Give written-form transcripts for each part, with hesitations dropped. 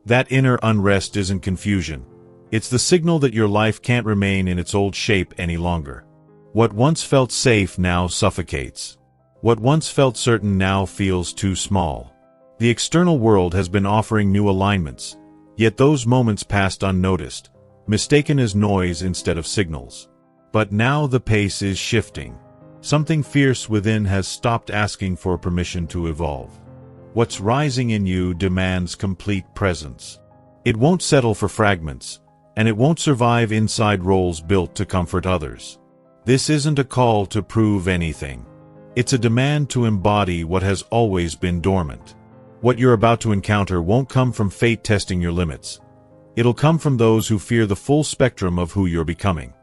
That inner unrest isn't confusion. It's the signal that your life can't remain in its old shape any longer. What once felt safe now suffocates. What once felt certain now feels too small. The external world has been offering new alignments, yet those moments passed unnoticed, mistaken as noise instead of signals. But now the pace is shifting. Something fierce within has stopped asking for permission to evolve. What's rising in you demands complete presence. It won't settle for fragments, and it won't survive inside roles built to comfort others. This isn't a call to prove anything. It's a demand to embody what has always been dormant. What you're about to encounter won't come from fate testing your limits. It'll come from those who fear the full spectrum of who you're becoming.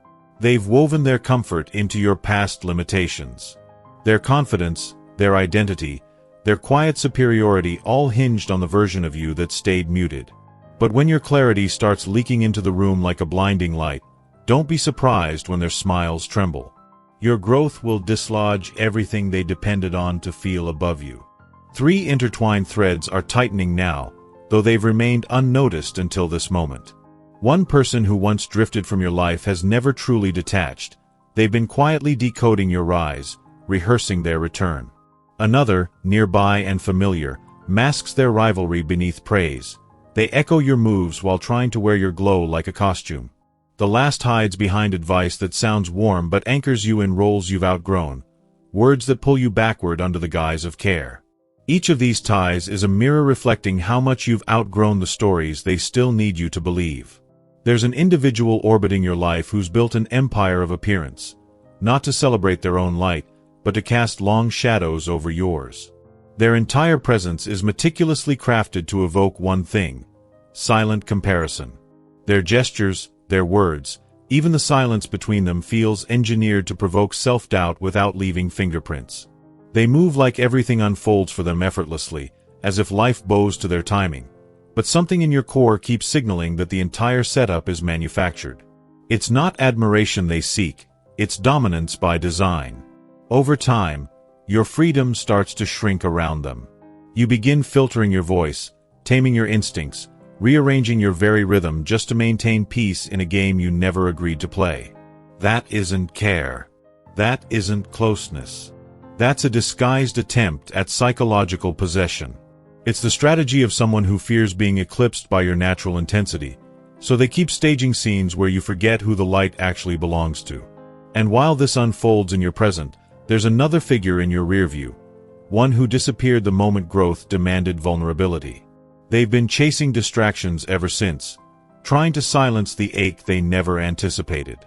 They've woven their comfort into your past limitations. Their confidence, their identity, their quiet superiority all hinged on the version of you that stayed muted. But when your clarity starts leaking into the room like a blinding light, don't be surprised when their smiles tremble. Your growth will dislodge everything they depended on to feel above you. 3 intertwined threads are tightening now, though they've remained unnoticed until this moment. One person who once drifted from your life has never truly detached. They've been quietly decoding your rise, rehearsing their return. Another, nearby and familiar, masks their rivalry beneath praise. They echo your moves while trying to wear your glow like a costume. The last hides behind advice that sounds warm but anchors you in roles you've outgrown, words that pull you backward under the guise of care. Each of these ties is a mirror reflecting how much you've outgrown the stories they still need you to believe. There's an individual orbiting your life who's built an empire of appearance, not to celebrate their own light, but to cast long shadows over yours. Their entire presence is meticulously crafted to evoke one thing: silent comparison. Their gestures, their words, even the silence between them feels engineered to provoke self-doubt without leaving fingerprints. They move like everything unfolds for them effortlessly, as if life bows to their timing. But something in your core keeps signaling that the entire setup is manufactured. It's not admiration they seek, it's dominance by design. Over time, your freedom starts to shrink around them. You begin filtering your voice, taming your instincts, rearranging your very rhythm just to maintain peace in a game you never agreed to play. That isn't care. That isn't closeness. That's a disguised attempt at psychological possession. It's the strategy of someone who fears being eclipsed by your natural intensity, so they keep staging scenes where you forget who the light actually belongs to. And while this unfolds in your present, there's another figure in your rear view, one who disappeared the moment growth demanded vulnerability. They've been chasing distractions ever since, trying to silence the ache they never anticipated.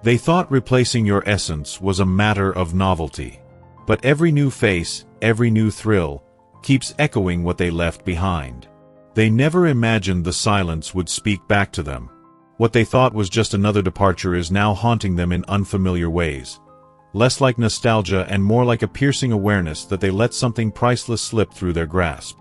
They thought replacing your essence was a matter of novelty. But every new face, every new thrill, keeps echoing what they left behind. They never imagined the silence would speak back to them. What they thought was just another departure is now haunting them in unfamiliar ways. Less like nostalgia and more like a piercing awareness that they let something priceless slip through their grasp.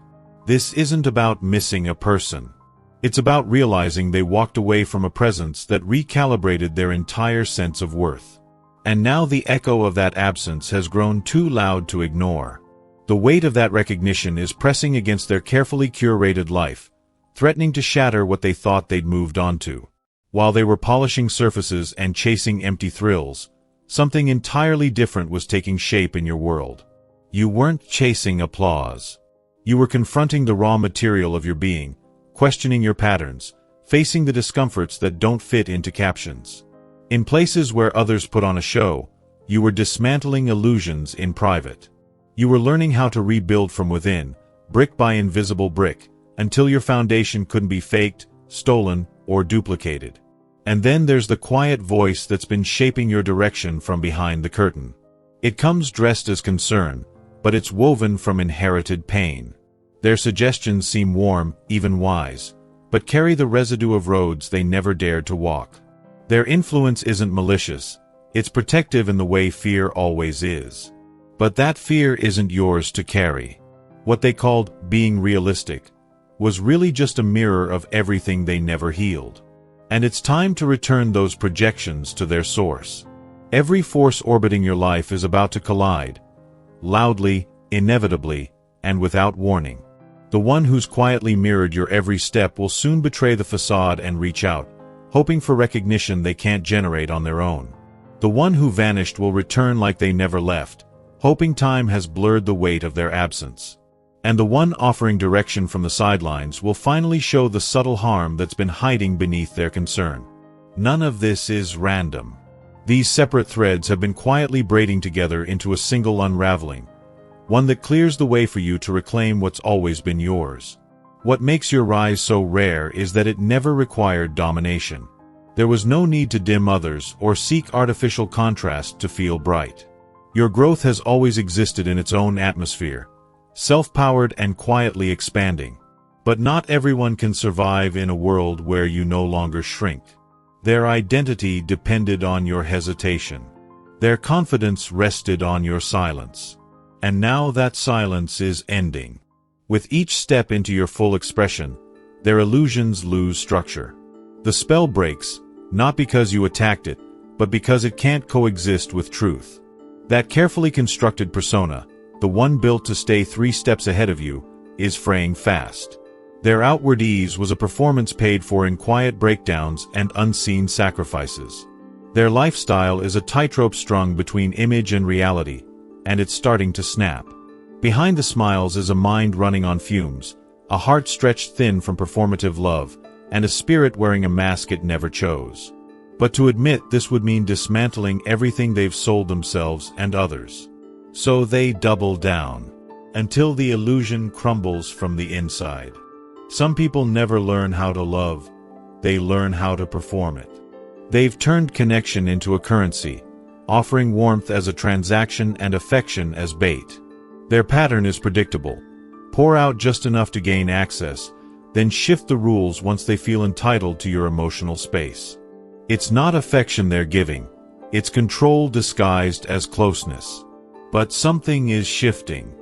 This isn't about missing a person. It's about realizing they walked away from a presence that recalibrated their entire sense of worth. And now the echo of that absence has grown too loud to ignore. The weight of that recognition is pressing against their carefully curated life, threatening to shatter what they thought they'd moved on to. While they were polishing surfaces and chasing empty thrills, something entirely different was taking shape in your world. You weren't chasing applause. You were confronting the raw material of your being, questioning your patterns, facing the discomforts that don't fit into captions. In places where others put on a show, you were dismantling illusions in private. You were learning how to rebuild from within, brick by invisible brick, until your foundation couldn't be faked, stolen, or duplicated. And then there's the quiet voice that's been shaping your direction from behind the curtain. It comes dressed as concern, but it's woven from inherited pain. Their suggestions seem warm, even wise, but carry the residue of roads they never dared to walk. Their influence isn't malicious, it's protective in the way fear always is. But that fear isn't yours to carry. What they called being realistic was really just a mirror of everything they never healed. And it's time to return those projections to their source. Every force orbiting your life is about to collide, loudly, inevitably, and without warning. The one who's quietly mirrored your every step will soon betray the facade and reach out, hoping for recognition they can't generate on their own. The one who vanished will return like they never left, hoping time has blurred the weight of their absence. And the one offering direction from the sidelines will finally show the subtle harm that's been hiding beneath their concern. None of this is random. These separate threads have been quietly braiding together into a single unraveling, one that clears the way for you to reclaim what's always been yours. What makes your rise so rare is that it never required domination. There was no need to dim others or seek artificial contrast to feel bright. Your growth has always existed in its own atmosphere, self-powered and quietly expanding. But not everyone can survive in a world where you no longer shrink. Their identity depended on your hesitation. Their confidence rested on your silence. And now that silence is ending. With each step into your full expression, their illusions lose structure. The spell breaks, not because you attacked it, but because it can't coexist with truth. That carefully constructed persona, the one built to stay 3 steps ahead of you, is fraying fast. Their outward ease was a performance paid for in quiet breakdowns and unseen sacrifices. Their lifestyle is a tightrope strung between image and reality, and it's starting to snap. Behind the smiles is a mind running on fumes, a heart stretched thin from performative love, and a spirit wearing a mask it never chose. But to admit this would mean dismantling everything they've sold themselves and others. So they double down, until the illusion crumbles from the inside. Some people never learn how to love, they learn how to perform it. They've turned connection into a currency, offering warmth as a transaction and affection as bait. Their pattern is predictable. Pour out just enough to gain access, then shift the rules once they feel entitled to your emotional space. It's not affection they're giving, it's control disguised as closeness. But something is shifting.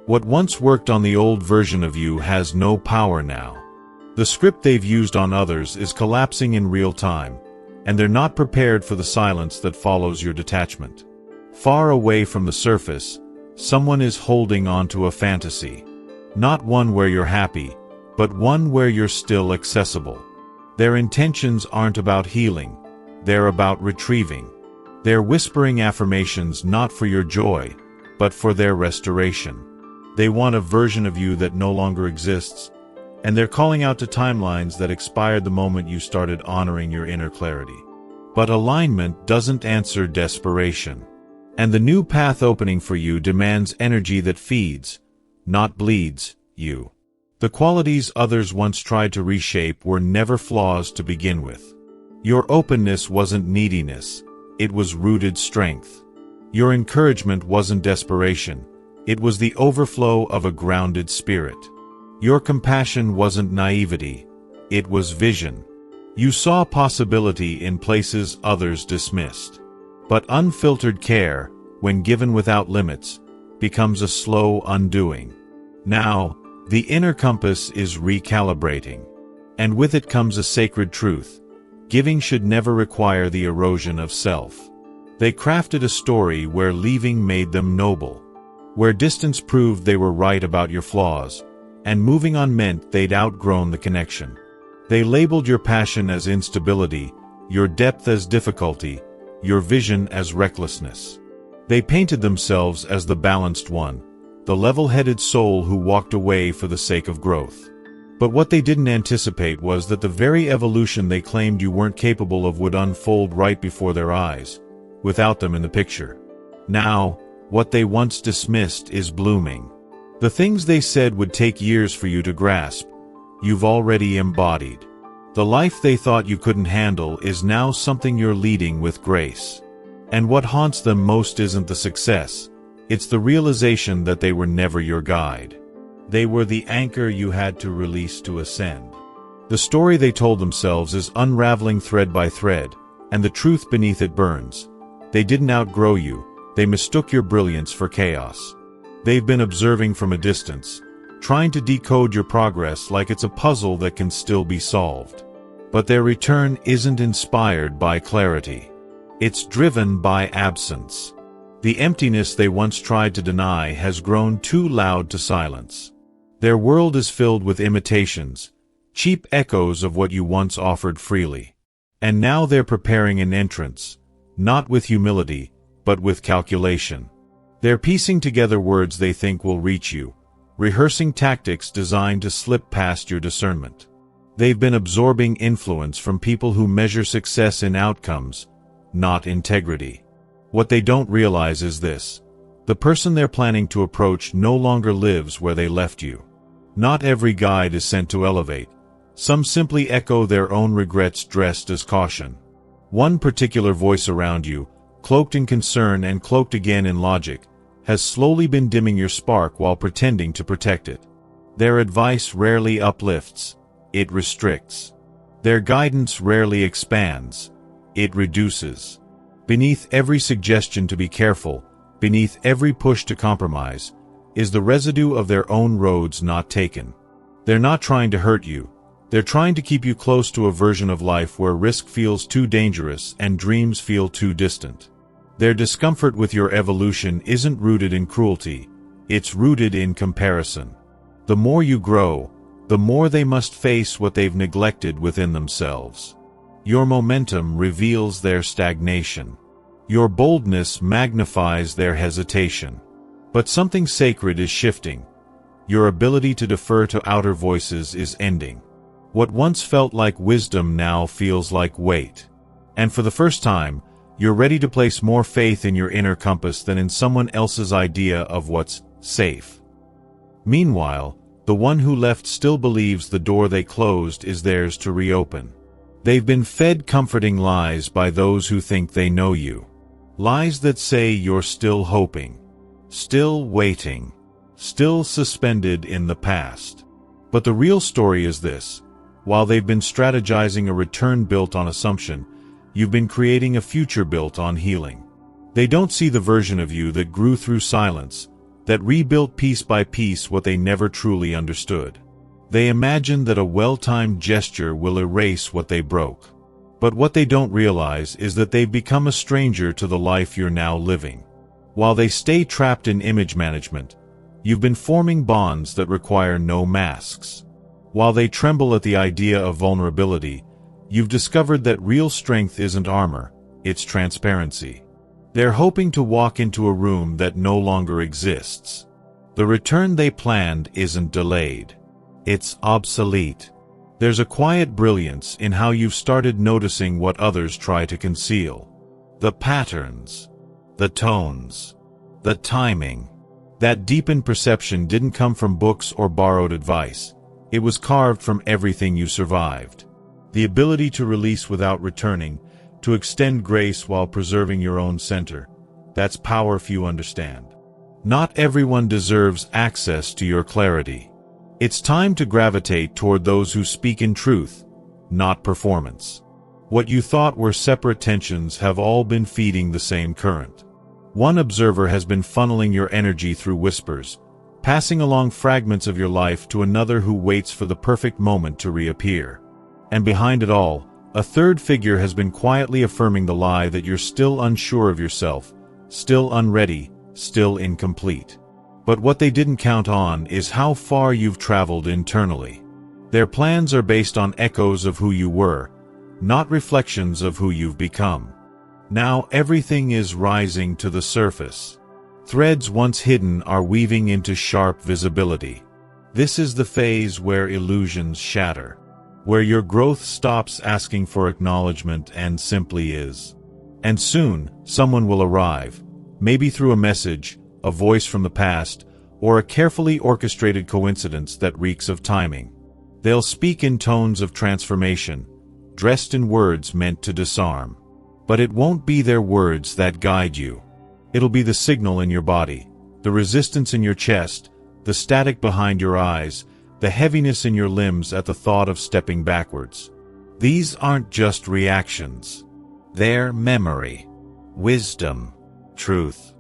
What once worked on the old version of you has no power now. The script they've used on others is collapsing in real time, and they're not prepared for the silence that follows your detachment. Far away from the surface, someone is holding onto a fantasy. Not one where you're happy, but one where you're still accessible. Their intentions aren't about healing, they're about retrieving. They're whispering affirmations not for your joy, but for their restoration. They want a version of you that no longer exists, and they're calling out to timelines that expired the moment you started honoring your inner clarity. But alignment doesn't answer desperation. And the new path opening for you demands energy that feeds, not bleeds, you. The qualities others once tried to reshape were never flaws to begin with. Your openness wasn't neediness, it was rooted strength. Your encouragement wasn't desperation, it was the overflow of a grounded spirit. Your compassion wasn't naivety, it was vision. You saw possibility in places others dismissed. But unfiltered care, when given without limits, becomes a slow undoing. Now, the inner compass is recalibrating. And with it comes a sacred truth. Giving should never require the erosion of self. They crafted a story where leaving made them noble, where distance proved they were right about your flaws, and moving on meant they'd outgrown the connection. They labeled your passion as instability, your depth as difficulty, your vision as recklessness. They painted themselves as the balanced one, the level-headed soul who walked away for the sake of growth. But what they didn't anticipate was that the very evolution they claimed you weren't capable of would unfold right before their eyes, without them in the picture. Now, what they once dismissed is blooming. The things they said would take years for you to grasp, you've already embodied. The life they thought you couldn't handle is now something you're leading with grace. And what haunts them most isn't the success, it's the realization that they were never your guide. They were the anchor you had to release to ascend. The story they told themselves is unraveling thread by thread, and the truth beneath it burns. They didn't outgrow you, they mistook your brilliance for chaos. They've been observing from a distance, trying to decode your progress like it's a puzzle that can still be solved. But their return isn't inspired by clarity. It's driven by absence. The emptiness they once tried to deny has grown too loud to silence. Their world is filled with imitations, cheap echoes of what you once offered freely. And now they're preparing an entrance, not with humility, but with calculation. They're piecing together words they think will reach you, rehearsing tactics designed to slip past your discernment. They've been absorbing influence from people who measure success in outcomes, not integrity. What they don't realize is this: the person they're planning to approach no longer lives where they left you. Not every guide is sent to elevate. Some simply echo their own regrets dressed as caution. One particular voice around you, cloaked in concern and cloaked again in logic, has slowly been dimming your spark while pretending to protect it. Their advice rarely uplifts, it restricts. Their guidance rarely expands, it reduces. Beneath every suggestion to be careful, beneath every push to compromise, is the residue of their own roads not taken. They're not trying to hurt you. They're trying to keep you close to a version of life where risk feels too dangerous and dreams feel too distant. Their discomfort with your evolution isn't rooted in cruelty, it's rooted in comparison. The more you grow, the more they must face what they've neglected within themselves. Your momentum reveals their stagnation. Your boldness magnifies their hesitation. But something sacred is shifting. Your ability to defer to outer voices is ending. What once felt like wisdom now feels like weight. And for the first time, you're ready to place more faith in your inner compass than in someone else's idea of what's safe. Meanwhile, the one who left still believes the door they closed is theirs to reopen. They've been fed comforting lies by those who think they know you. Lies that say you're still hoping, still waiting, still suspended in the past. But the real story is this: while they've been strategizing a return built on assumption, you've been creating a future built on healing. They don't see the version of you that grew through silence, that rebuilt piece by piece what they never truly understood. They imagine that a well-timed gesture will erase what they broke. But what they don't realize is that they've become a stranger to the life you're now living. While they stay trapped in image management, you've been forming bonds that require no masks. While they tremble at the idea of vulnerability, you've discovered that real strength isn't armor, it's transparency. They're hoping to walk into a room that no longer exists. The return they planned isn't delayed. It's obsolete. There's a quiet brilliance in how you've started noticing what others try to conceal. The patterns, the tones, the timing. That deepened perception didn't come from books or borrowed advice. It was carved from everything you survived. The ability to release without returning, to extend grace while preserving your own center. That's power few understand. Not everyone deserves access to your clarity. It's time to gravitate toward those who speak in truth, not performance. What you thought were separate tensions have all been feeding the same current. One observer has been funneling your energy through whispers, passing along fragments of your life to another who waits for the perfect moment to reappear. And behind it all, a third figure has been quietly affirming the lie that you're still unsure of yourself, still unready, still incomplete. But what they didn't count on is how far you've traveled internally. Their plans are based on echoes of who you were, not reflections of who you've become. Now everything is rising to the surface. Threads once hidden are weaving into sharp visibility. This is the phase where illusions shatter, where your growth stops asking for acknowledgement and simply is. And soon, someone will arrive, maybe through a message, a voice from the past, or a carefully orchestrated coincidence that reeks of timing. They'll speak in tones of transformation, dressed in words meant to disarm. But it won't be their words that guide you. It'll be the signal in your body, the resistance in your chest, the static behind your eyes, the heaviness in your limbs at the thought of stepping backwards. These aren't just reactions. They're memory, wisdom, truth.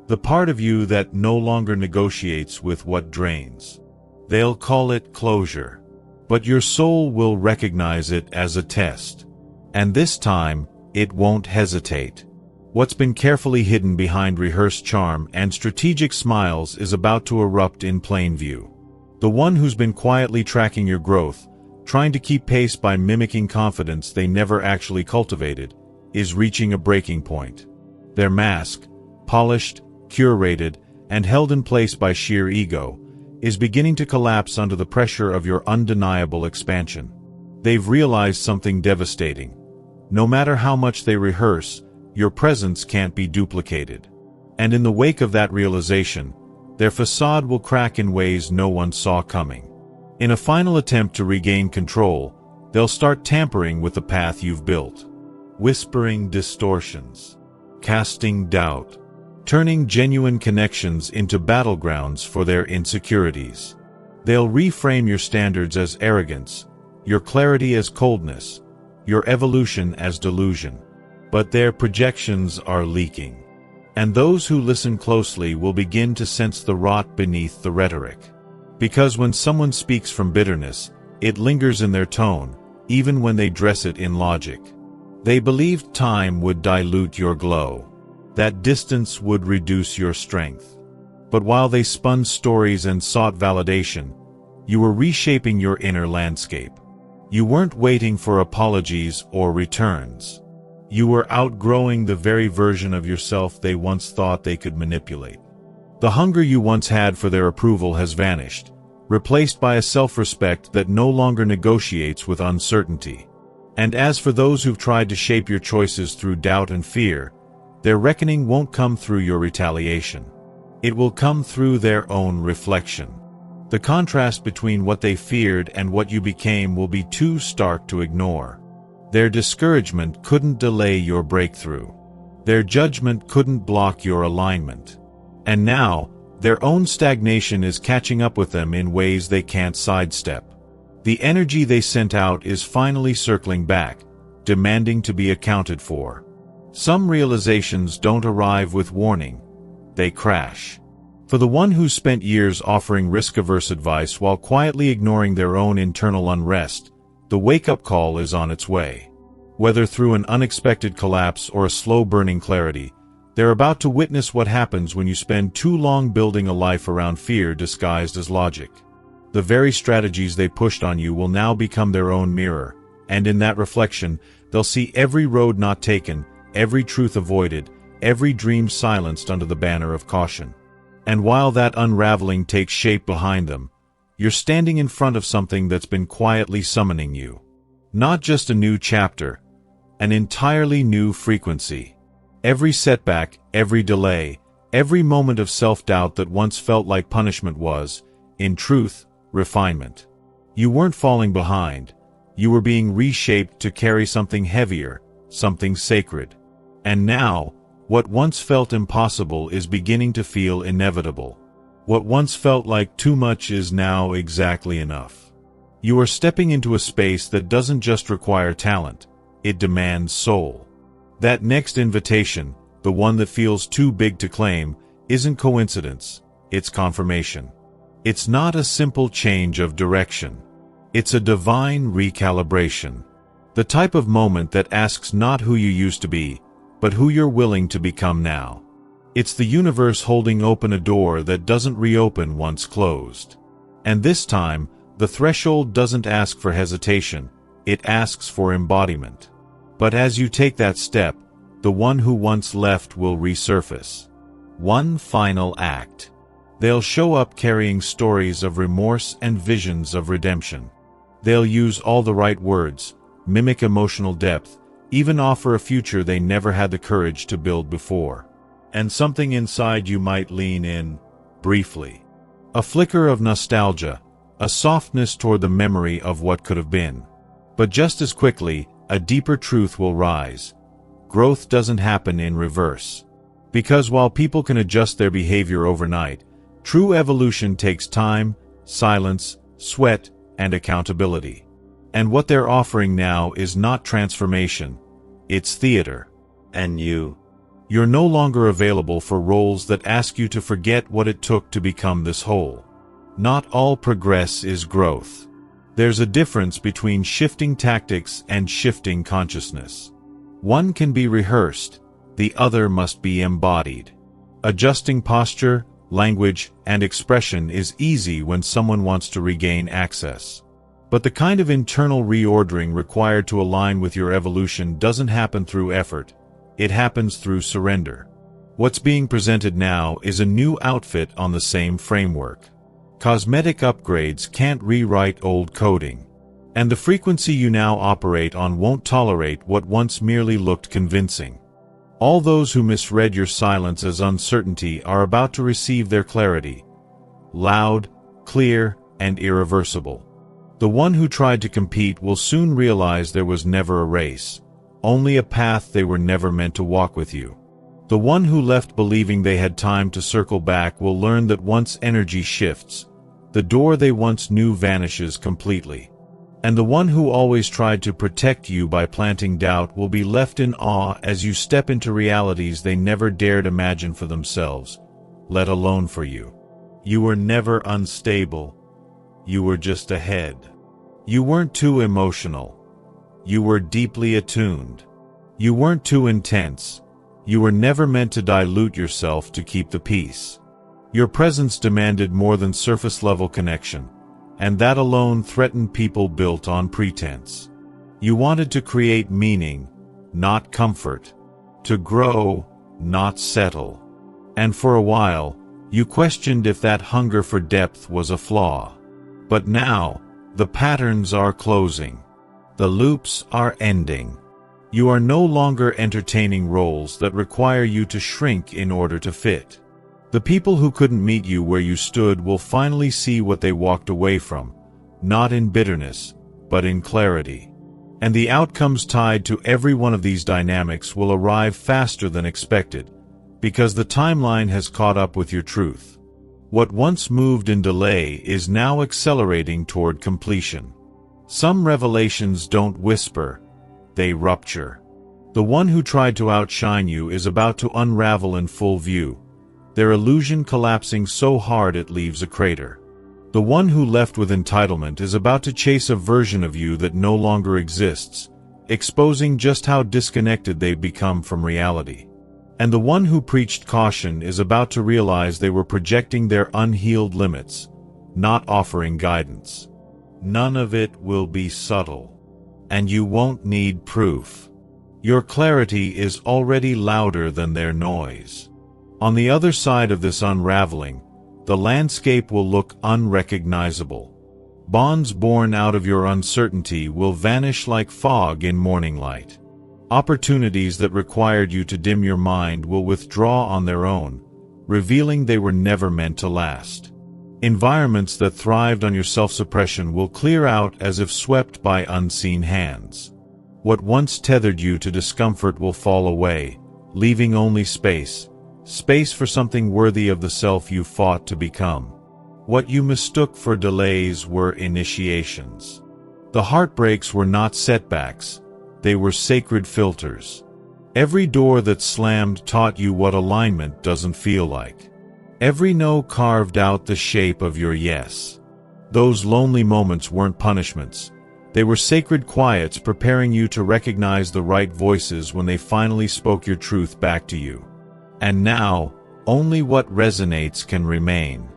The part of you that no longer negotiates with what drains. They'll call it closure. But your soul will recognize it as a test. And this time, it won't hesitate. What's been carefully hidden behind rehearsed charm and strategic smiles is about to erupt in plain view. The one who's been quietly tracking your growth, trying to keep pace by mimicking confidence they never actually cultivated, is reaching a breaking point. Their mask, polished, curated, and held in place by sheer ego, is beginning to collapse under the pressure of your undeniable expansion. They've realized something devastating. No matter how much they rehearse, your presence can't be duplicated. And in the wake of that realization, their facade will crack in ways no one saw coming. In a final attempt to regain control, they'll start tampering with the path you've built. Whispering distortions, casting doubt, turning genuine connections into battlegrounds for their insecurities. They'll reframe your standards as arrogance, your clarity as coldness, your evolution as delusion. But their projections are leaking. And those who listen closely will begin to sense the rot beneath the rhetoric. Because when someone speaks from bitterness, it lingers in their tone, even when they dress it in logic. They believed time would dilute your glow, that distance would reduce your strength. But while they spun stories and sought validation, you were reshaping your inner landscape. You weren't waiting for apologies or returns. You were outgrowing the very version of yourself they once thought they could manipulate. The hunger you once had for their approval has vanished, replaced by a self-respect that no longer negotiates with uncertainty. And as for those who've tried to shape your choices through doubt and fear, their reckoning won't come through your retaliation. It will come through their own reflection. The contrast between what they feared and what you became will be too stark to ignore. Their discouragement couldn't delay your breakthrough. Their judgment couldn't block your alignment. And now, their own stagnation is catching up with them in ways they can't sidestep. The energy they sent out is finally circling back, demanding to be accounted for. Some realizations don't arrive with warning. They crash. For the one who spent years offering risk-averse advice while quietly ignoring their own internal unrest, the wake-up call is on its way. Whether through an unexpected collapse or a slow-burning clarity, they're about to witness what happens when you spend too long building a life around fear disguised as logic. The very strategies they pushed on you will now become their own mirror, and in that reflection, they'll see every road not taken, every truth avoided, every dream silenced under the banner of caution. And while that unraveling takes shape behind them, you're standing in front of something that's been quietly summoning you. Not just a new chapter, an entirely new frequency. Every setback, every delay, every moment of self-doubt that once felt like punishment was, in truth, refinement. You weren't falling behind. You were being reshaped to carry something heavier, something sacred. And now, what once felt impossible is beginning to feel inevitable. What once felt like too much is now exactly enough. You are stepping into a space that doesn't just require talent, it demands soul. That next invitation, the one that feels too big to claim, isn't coincidence, it's confirmation. It's not a simple change of direction. It's a divine recalibration. The type of moment that asks not who you used to be, but who you're willing to become now. It's the universe holding open a door that doesn't reopen once closed. And this time, the threshold doesn't ask for hesitation, it asks for embodiment. But as you take that step, the one who once left will resurface. One final act. They'll show up carrying stories of remorse and visions of redemption. They'll use all the right words, mimic emotional depth, even offer a future they never had the courage to build before. And something inside you might lean in, briefly. A flicker of nostalgia, a softness toward the memory of what could have been. But just as quickly, a deeper truth will rise. Growth doesn't happen in reverse. Because while people can adjust their behavior overnight, true evolution takes time, silence, sweat, and accountability. And what they're offering now is not transformation, it's theater. And you're no longer available for roles that ask you to forget what it took to become this whole. Not all progress is growth. There's a difference between shifting tactics and shifting consciousness. One can be rehearsed, the other must be embodied. Adjusting posture, language, and expression is easy when someone wants to regain access. But the kind of internal reordering required to align with your evolution doesn't happen through effort. It happens through surrender. What's being presented now is a new outfit on the same framework. Cosmetic upgrades can't rewrite old coding. And the frequency you now operate on won't tolerate what once merely looked convincing. All those who misread your silence as uncertainty are about to receive their clarity. Loud, clear, and irreversible. The one who tried to compete will soon realize there was never a race, only a path they were never meant to walk with you. The one who left believing they had time to circle back will learn that once energy shifts, the door they once knew vanishes completely. And the one who always tried to protect you by planting doubt will be left in awe as you step into realities they never dared imagine for themselves, let alone for you. You were never unstable. You were just ahead. You weren't too emotional. You were deeply attuned. You weren't too intense. You were never meant to dilute yourself to keep the peace. Your presence demanded more than surface-level connection, and that alone threatened people built on pretense. You wanted to create meaning, not comfort. To grow, not settle. And for a while, you questioned if that hunger for depth was a flaw. But now, the patterns are closing. The loops are ending. You are no longer entertaining roles that require you to shrink in order to fit. The people who couldn't meet you where you stood will finally see what they walked away from, not in bitterness, but in clarity. And the outcomes tied to every one of these dynamics will arrive faster than expected, because the timeline has caught up with your truth. What once moved in delay is now accelerating toward completion. Some revelations don't whisper, they rupture. The one who tried to outshine you is about to unravel in full view, their illusion collapsing so hard it leaves a crater. The one who left with entitlement is about to chase a version of you that no longer exists, exposing just how disconnected they've become from reality. And the one who preached caution is about to realize they were projecting their unhealed limits, not offering guidance. None of it will be subtle. And you won't need proof. Your clarity is already louder than their noise. On the other side of this unraveling, the landscape will look unrecognizable. Bonds born out of your uncertainty will vanish like fog in morning light. Opportunities that required you to dim your mind will withdraw on their own, revealing they were never meant to last. Environments that thrived on your self-suppression will clear out as if swept by unseen hands. What once tethered you to discomfort will fall away, leaving only space for something worthy of the self you fought to become. What you mistook for delays were initiations. The heartbreaks were not setbacks. They were sacred filters. Every door that slammed taught you what alignment doesn't feel like. Every no carved out the shape of your yes. Those lonely moments weren't punishments. They were sacred quiets preparing you to recognize the right voices when they finally spoke your truth back to you. And now, only what resonates can remain.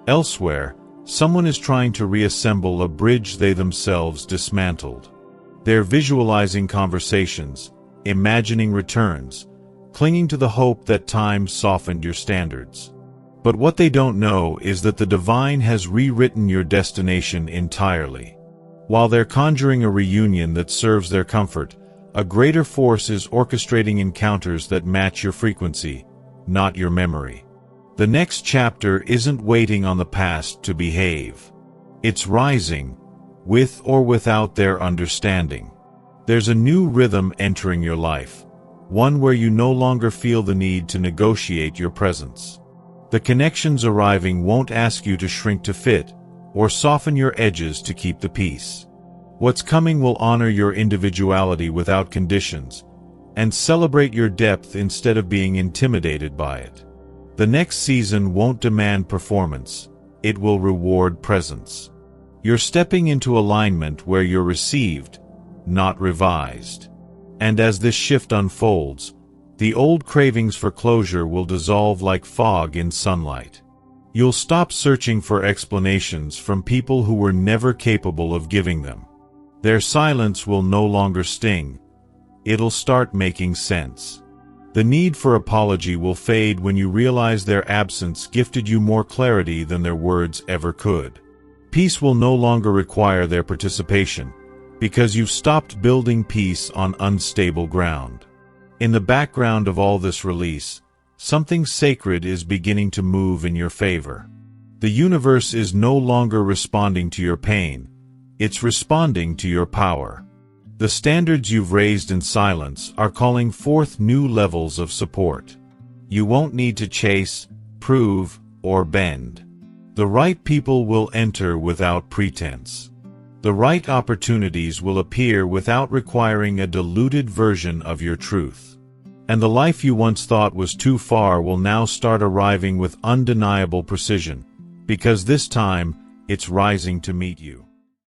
Elsewhere, someone is trying to reassemble a bridge they themselves dismantled. They're visualizing conversations, imagining returns, clinging to the hope that time softened your standards. But what they don't know is that the divine has rewritten your destination entirely. While they're conjuring a reunion that serves their comfort, a greater force is orchestrating encounters that match your frequency, not your memory. The next chapter isn't waiting on the past to behave. It's rising, with or without their understanding. There's a new rhythm entering your life, one where you no longer feel the need to negotiate your presence. The connections arriving won't ask you to shrink to fit, or soften your edges to keep the peace. What's coming will honor your individuality without conditions, and celebrate your depth instead of being intimidated by it. The next season won't demand performance, it will reward presence. You're stepping into alignment where you're received, not revised. And as this shift unfolds, the old cravings for closure will dissolve like fog in sunlight. You'll stop searching for explanations from people who were never capable of giving them. Their silence will no longer sting. It'll start making sense. The need for apology will fade when you realize their absence gifted you more clarity than their words ever could. Peace will no longer require their participation, because you've stopped building peace on unstable ground. In the background of all this release, something sacred is beginning to move in your favor. The universe is no longer responding to your pain, it's responding to your power. The standards you've raised in silence are calling forth new levels of support. You won't need to chase, prove, or bend. The right people will enter without pretense. The right opportunities will appear without requiring a diluted version of your truth. And the life you once thought was too far will now start arriving with undeniable precision, because this time, it's rising to meet you.